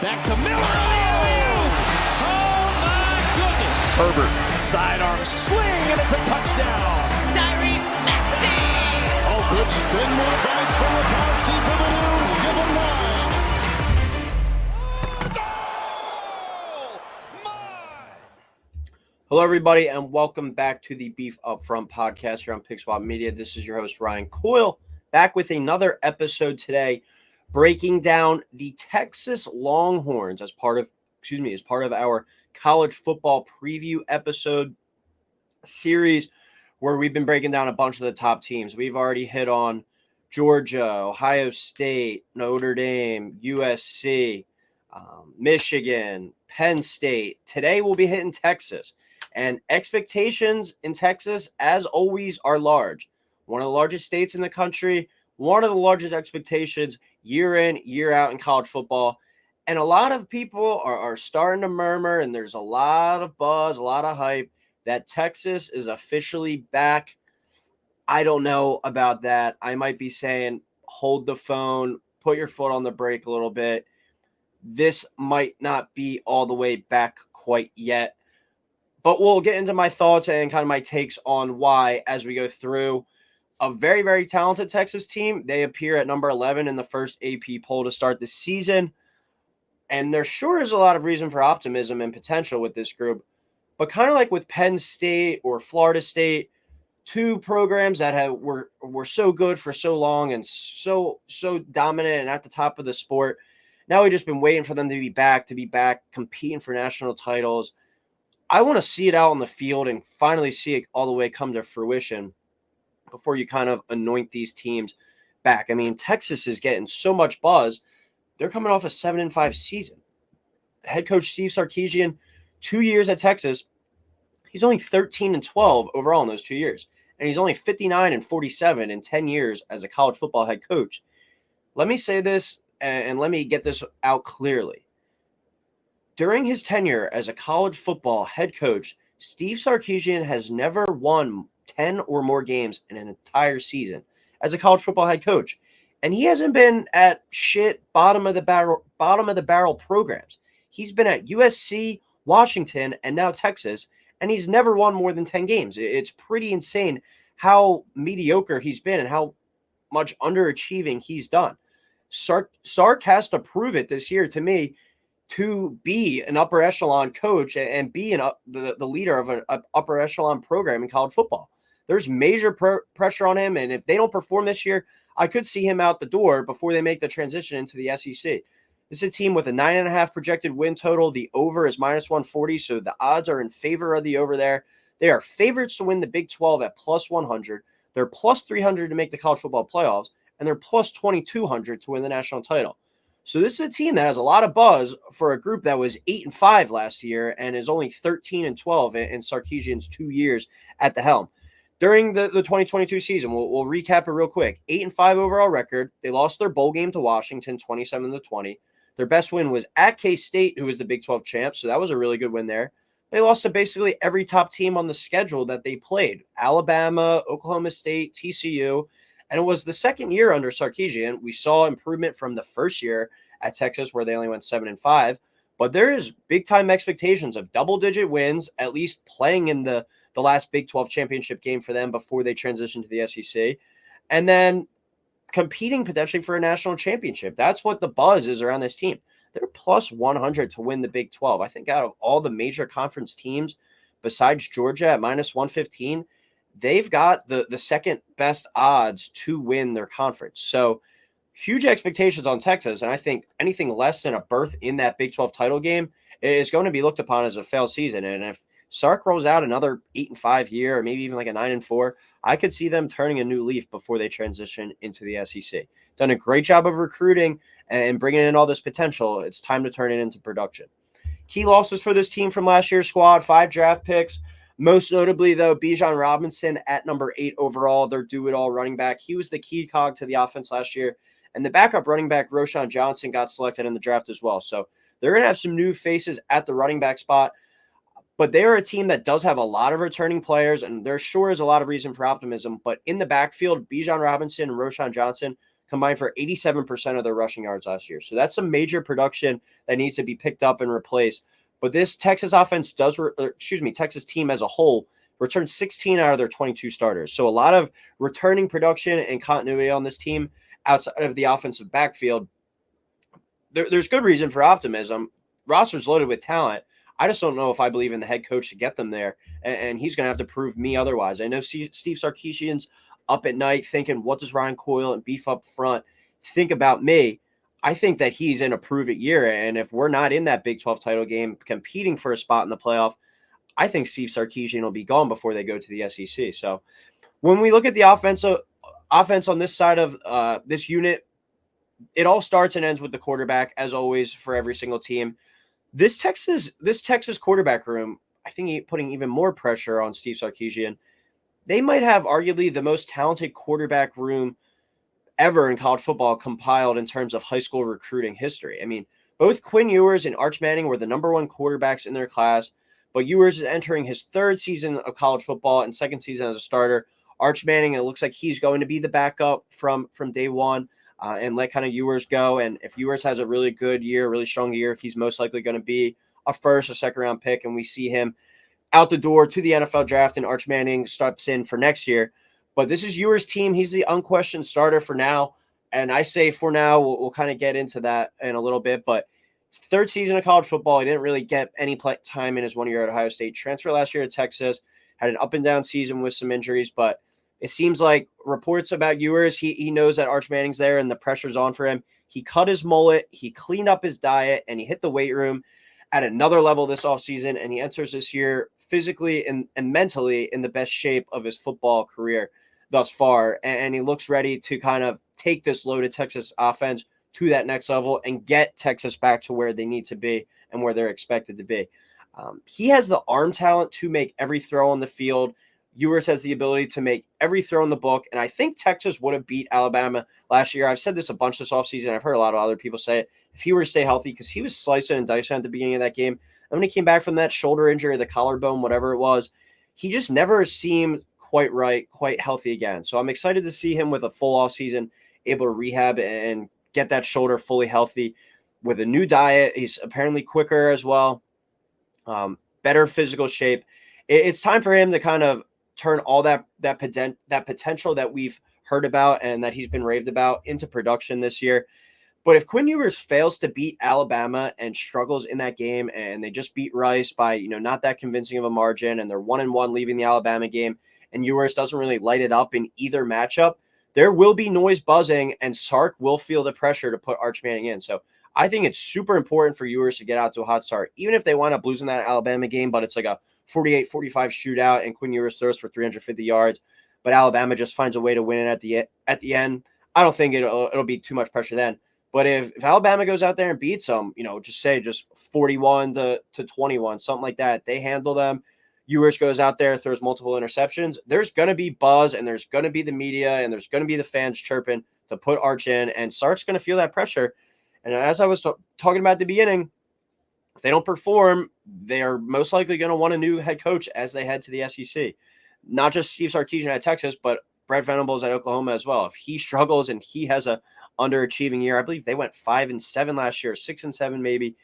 Back to Miller. Oh my goodness. Herbert. Sidearm sling, and it's a touchdown. Tyrese Maxey. Oh, good spin move by Filipowski for the news. Give him 9. Hello, everybody, and welcome back to the Beef Up Front podcast here on Pick Swap Media. This is your host, Ryan Coyle, back with another episode today, breaking down the Texas Longhorns as part of our college football preview episode series, where we've been breaking down a bunch of the top teams. We've already hit on Georgia, Ohio State, Notre Dame, USC, Michigan, Penn State. Today we'll be hitting Texas. And expectations in Texas, as always, are large. One of the largest states in the country, one of the largest expectations year in, year out in college football. And a lot of people are starting to murmur, and there's a lot of buzz, a lot of hype, that Texas is officially back. I don't know about that. I might be saying, hold the phone, put your foot on the brake a little bit. This might not be all the way back quite yet. But we'll get into my thoughts and kind of my takes on why as we go through. A very, very talented Texas team. They appear at number 11 in the first AP poll to start the season. And there sure is a lot of reason for optimism and potential with this group. But kind of like with Penn State or Florida State, two programs that were so good for so long and so dominant and at the top of the sport. Now we've just been waiting for them to be back competing for national titles. I want to see it out on the field and finally see it all the way come to fruition before you kind of anoint these teams back. I mean, Texas is getting so much buzz. They're coming off a 7-5 season. Head coach Steve Sarkisian, 2 years at Texas, he's only 13-12 overall in those 2 years. And he's only 59-47 in 10 years as a college football head coach. Let me say this and let me get this out clearly. During his tenure as a college football head coach, Steve Sarkisian has never won 10 or more games in an entire season as a college football head coach. And he hasn't been at bottom of the barrel programs. He's been at USC, Washington, and now Texas, and he's never won more than 10 games. It's pretty insane how mediocre he's been and how much underachieving he's done. Sark has to prove it this year to me to be an upper echelon coach and be the leader of an upper echelon program in college football. There's major pressure on him, and if they don't perform this year, I could see him out the door before they make the transition into the SEC. This is a team with a 9.5 projected win total. The over is -140, so the odds are in favor of the over there. They are favorites to win the Big 12 at +100. They're +300 to make the college football playoffs, and they're +2,200 to win the national title. So this is a team that has a lot of buzz for a group that was 8-5 last year and is only 13-12 in Sarkisian's 2 years at the helm. During the 2022 season, we'll recap it real quick. 8-5 overall record. They lost their bowl game to Washington, 27-20. Their best win was at K-State, who was the Big 12 champ, so that was a really good win there. They lost to basically every top team on the schedule that they played. Alabama, Oklahoma State, TCU. And it was the second year under Sarkisian. We saw improvement from the first year at Texas, where they only went 7-5. But there is big-time expectations of double-digit wins, at least playing in the last Big 12 championship game for them before they transition to the SEC. And then competing potentially for a national championship. That's what the buzz is around this team. They're +100 to win the Big 12. I think out of all the major conference teams, besides Georgia at -115, they've got the second best odds to win their conference. So huge expectations on Texas. And I think anything less than a berth in that Big 12 title game is going to be looked upon as a failed season. And if Sark rolls out another 8-5 year, or maybe even like a 9-4, I could see them turning a new leaf before they transition into the SEC. Done a great job of recruiting and bringing in all this potential. It's time to turn it into production. Key losses for this team from last year's squad: 5 draft picks. Most notably, though, Bijan Robinson at number 8 overall, their do-it-all running back. He was the key cog to the offense last year. And the backup running back, Roschon Johnson, got selected in the draft as well. So they're going to have some new faces at the running back spot. But they are a team that does have a lot of returning players, and there sure is a lot of reason for optimism. But in the backfield, Bijan Robinson and Roschon Johnson, combined for 87% of their rushing yards last year. So that's some major production that needs to be picked up and replaced. But this Texas Texas team as a whole returned 16 out of their 22 starters. So a lot of returning production and continuity on this team outside of the offensive backfield. There's good reason for optimism. Roster's loaded with talent. I just don't know if I believe in the head coach to get them there, and he's going to have to prove me otherwise. I know Steve Sarkisian's up at night thinking, what does Ryan Coyle and beef up front think about me? I think that he's in a prove-it year, and if we're not in that Big 12 title game competing for a spot in the playoff, I think Steve Sarkisian will be gone before they go to the SEC. So when we look at the offense on this side of this unit, it all starts and ends with the quarterback, as always, for every single team. This Texas quarterback room, I think putting even more pressure on Steve Sarkisian. They might have arguably the most talented quarterback room ever in college football compiled in terms of high school recruiting history. I mean, both Quinn Ewers and Arch Manning were the number one quarterbacks in their class, but Ewers is entering his third season of college football and second season as a starter. Arch Manning, it looks like he's going to be the backup from day one. And let kind of Ewers go. And if Ewers has a really good year, really strong year, he's most likely going to be a first or second round pick. And we see him out the door to the NFL draft, and Arch Manning steps in for next year. But this is Ewers' team. He's the unquestioned starter for now. And I say for now, we'll kind of get into that in a little bit. But third season of college football, he didn't really get any time in his 1 year at Ohio State. Transfer last year to Texas, had an up and down season with some injuries, but it seems like reports about Ewers, he knows that Arch Manning's there and the pressure's on for him. He cut his mullet, he cleaned up his diet, and he hit the weight room at another level this offseason, and he enters this year physically and mentally in the best shape of his football career thus far. And he looks ready to kind of take this loaded Texas offense to that next level and get Texas back to where they need to be and where they're expected to be. He has the arm talent to make every throw on the field. Ewers has the ability to make every throw in the book, and I think Texas would have beat Alabama last year. I've said this a bunch this offseason. I've heard a lot of other people say it. If he were to stay healthy, because he was slicing and dicing at the beginning of that game, and when he came back from that shoulder injury, the collarbone, whatever it was, he just never seemed quite right, quite healthy again. So I'm excited to see him with a full offseason, able to rehab and get that shoulder fully healthy with a new diet. He's apparently quicker as well, better physical shape. It's time for him to kind of turn all that potential that we've heard about and that he's been raved about into production this year. But if Quinn Ewers fails to beat Alabama and struggles in that game, and they just beat Rice by, not that convincing of a margin, and they're 1-1 leaving the Alabama game, and Ewers doesn't really light it up in either matchup, there will be noise buzzing, and Sark will feel the pressure to put Arch Manning in. So I think it's super important for Ewers to get out to a hot start, even if they wind up losing that Alabama game, but it's like a 48-45 shootout, and Quinn Ewers throws for 350 yards, but Alabama just finds a way to win it at the end. I don't think it'll be too much pressure then. But if Alabama goes out there and beats them, just 41 to 21, something like that, they handle them. Ewers goes out there, throws multiple interceptions. There's going to be buzz, and there's going to be the media, and there's going to be the fans chirping to put Arch in, and Sark's going to feel that pressure. And as I was talking about at the beginning, if they don't perform, they are most likely going to want a new head coach as they head to the SEC. Not just Steve Sarkisian at Texas, but Brett Venables at Oklahoma as well. If he struggles and he has a underachieving year, I believe they went 5-7 last year, 6-7 maybe,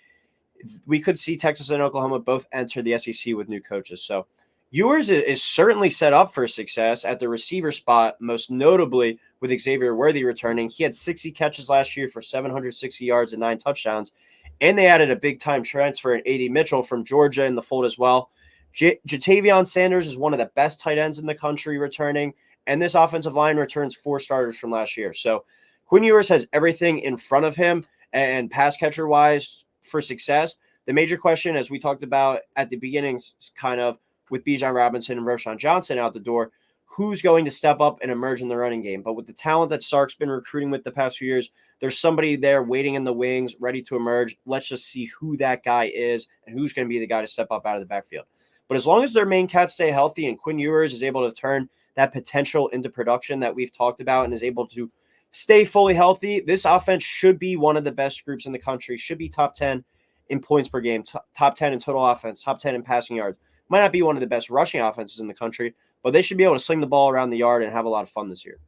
we could see Texas and Oklahoma both enter the SEC with new coaches. So Ewers is certainly set up for success at the receiver spot, most notably with Xavier Worthy returning. He had 60 catches last year for 760 yards and 9 touchdowns. And they added a big-time transfer in A.D. Mitchell from Georgia in the fold as well. Jatavion Sanders is one of the best tight ends in the country returning, and this offensive line returns 4 starters from last year. So Quinn Ewers has everything in front of him, and pass catcher-wise for success. The major question, as we talked about at the beginning, kind of with Bijan Robinson and Roschon Johnson out the door, who's going to step up and emerge in the running game? But with the talent that Sark's been recruiting with the past few years, there's somebody there waiting in the wings, ready to emerge. Let's just see who that guy is and who's going to be the guy to step up out of the backfield. But as long as their main cats stay healthy and Quinn Ewers is able to turn that potential into production that we've talked about and is able to stay fully healthy, this offense should be one of the best groups in the country, should be top 10 in points per game, top 10 in total offense, top 10 in passing yards. Might not be one of the best rushing offenses in the country, but they should be able to sling the ball around the yard and have a lot of fun this year.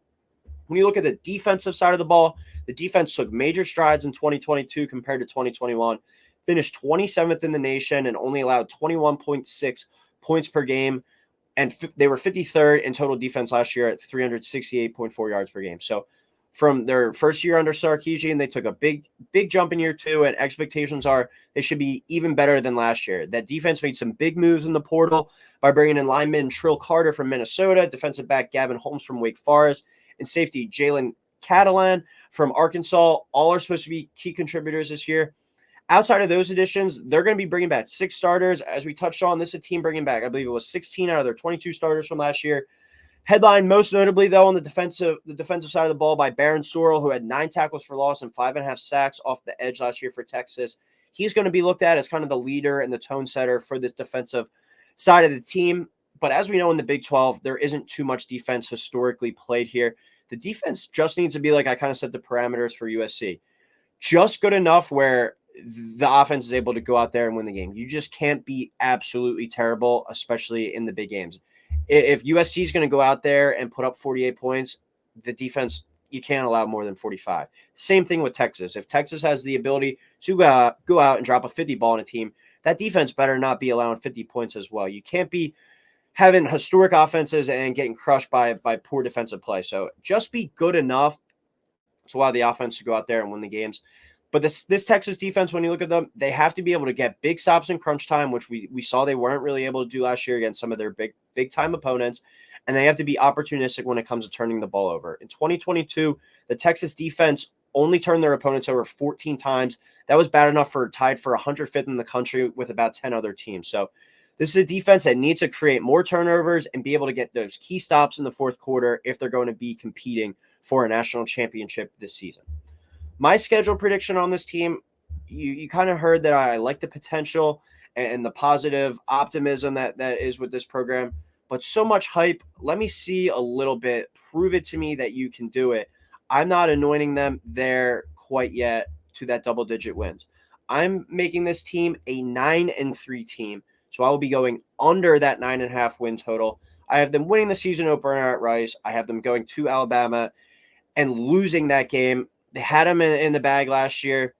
When you look at the defensive side of the ball, the defense took major strides in 2022 compared to 2021, finished 27th in the nation and only allowed 21.6 points per game. And they were 53rd in total defense last year at 368.4 yards per game. So from their first year under Sarkisian, they took a big jump in year 2, and expectations are they should be even better than last year. That defense made some big moves in the portal by bringing in lineman Trill Carter from Minnesota, defensive back Gavin Holmes from Wake Forest, and safety Jalen Catalan from Arkansas. All are supposed to be key contributors this year. Outside of those additions, they're going to be bringing back 6 starters. As we touched on, this is a team bringing back, I believe it was 16 out of their 22 starters from last year. Headline most notably, though, on the defensive side of the ball by Baron Sorrell, who had 9 tackles for loss and 5.5 sacks off the edge last year for Texas. He's going to be looked at as kind of the leader and the tone setter for this defensive side of the team. But as we know in the Big 12, there isn't too much defense historically played here. The defense just needs to be like I kind of set the parameters for USC. Just good enough where the offense is able to go out there and win the game. You just can't be absolutely terrible, especially in the big games. If USC is going to go out there and put up 48 points, the defense, you can't allow more than 45. Same thing with Texas. If Texas has the ability to go out and drop a 50 ball on a team, that defense better not be allowing 50 points as well. You can't be having historic offenses and getting crushed by poor defensive play. So just be good enough to allow the offense to go out there and win the games. But this Texas defense, when you look at them, they have to be able to get big stops in crunch time, which we saw they weren't really able to do last year against some of their big time opponents. And they have to be opportunistic when it comes to turning the ball over. In 2022, the Texas defense only turned their opponents over 14 times. That was bad enough for tied for 105th in the country with about 10 other teams. So this is a defense that needs to create more turnovers and be able to get those key stops in the fourth quarter if they're going to be competing for a national championship this season. My schedule prediction on this team, you kind of heard that I like the potential and the positive optimism that is with this program, but so much hype. Let me see a little bit. Prove it to me that you can do it. I'm not anointing them there quite yet to that double-digit wins. I'm making this team a 9-3 team, so I will be going under that 9.5 win total. I have them winning the season opener at Rice. I have them going to Alabama and losing that game. They had them in the bag last year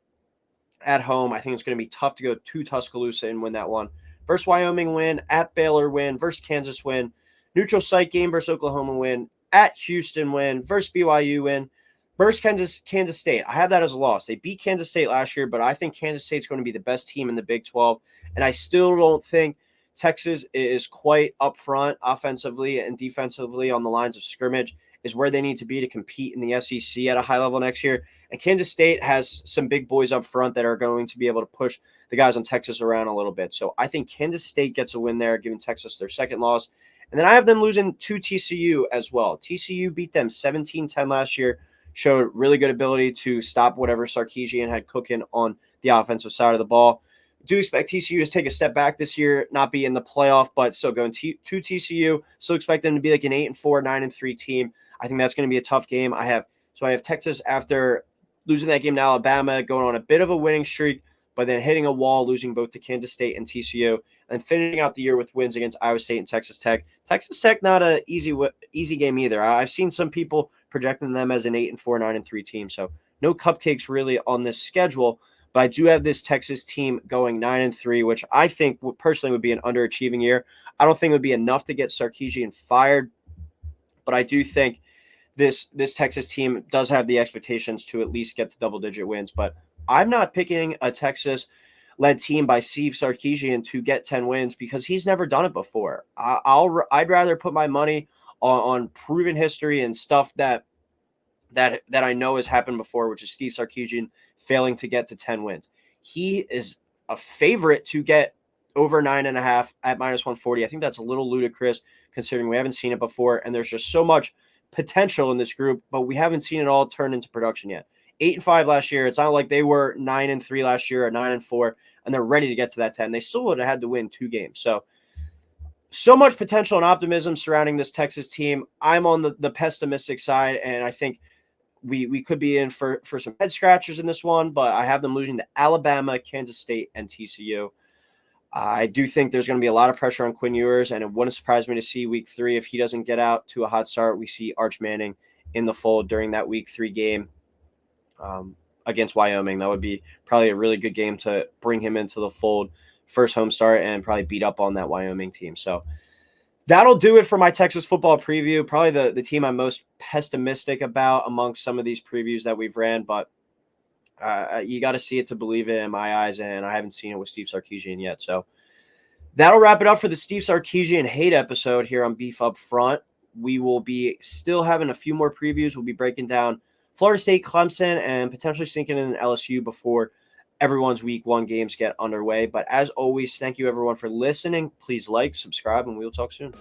at home. I think it's going to be tough to go to Tuscaloosa and win that one. Versus Wyoming win, at Baylor win, versus Kansas win, neutral site game versus Oklahoma win, at Houston win, versus BYU win, versus Kansas State. I have that as a loss. They beat Kansas State last year, but I think Kansas State's going to be the best team in the Big 12, and I still don't think Texas is quite up front offensively and defensively on the lines of scrimmage is where they need to be to compete in the SEC at a high level next year. And Kansas State has some big boys up front that are going to be able to push the guys on Texas around a little bit. So I think Kansas State gets a win there, giving Texas their second loss. And then I have them losing to TCU as well. TCU beat them 17-10 last year, showed really good ability to stop whatever Sarkisian had cooking on the offensive side of the ball. Do expect TCU to take a step back this year, not be in the playoff, but still going to TCU. Still expect them to be like an 8-4, 9-3 team. I think that's going to be a tough game. I have Texas after losing that game to Alabama, going on a bit of a winning streak, but then hitting a wall, losing both to Kansas State and TCU, and finishing out the year with wins against Iowa State and Texas Tech. Texas Tech, not an easy game either. I've seen some people projecting them as an 8-4, 9-3 team. So no cupcakes really on this schedule. But I do have this Texas team going 9-3, which I think personally would be an underachieving year. I don't think it would be enough to get Sarkisian fired, but I do think this Texas team does have the expectations to at least get to double-digit wins. But I'm not picking a Texas-led team by Steve Sarkisian to get 10 wins because he's never done it before. I'd rather put my money on proven history and stuff that I know has happened before, which is Steve Sarkisian failing to get to 10 wins. He is a favorite to get over 9.5 at -140. I think that's a little ludicrous considering we haven't seen it before, and there's just so much potential in this group, but we haven't seen it all turn into production yet. 8-5 last year. It's not like they were 9-3 last year or 9-4, and they're ready to get to that 10. They still would have had to win 2 games. So much potential and optimism surrounding this Texas team. I'm on the pessimistic side, and I think we could be in for some head scratchers in this one, but I have them losing to Alabama, Kansas State, and TCU. I do think there's going to be a lot of pressure on Quinn Ewers, and it wouldn't surprise me to see week 3 if he doesn't get out to a hot start. We see Arch Manning in the fold during that week 3 game against Wyoming. That would be probably a really good game to bring him into the fold. First home start and probably beat up on that Wyoming team. So that'll do it for my Texas football preview. Probably the team I'm most pessimistic about amongst some of these previews that we've ran, but you got to see it to believe it in my eyes, and I haven't seen it with Steve Sarkisian yet. So that'll wrap it up for the Steve Sarkisian hate episode here on Beef Up Front. We will be still having a few more previews. We'll be breaking down Florida State, Clemson, and potentially sneaking in LSU before everyone's week 1 games get underway. But as always, thank you everyone for listening. Please like, subscribe, and we'll talk soon.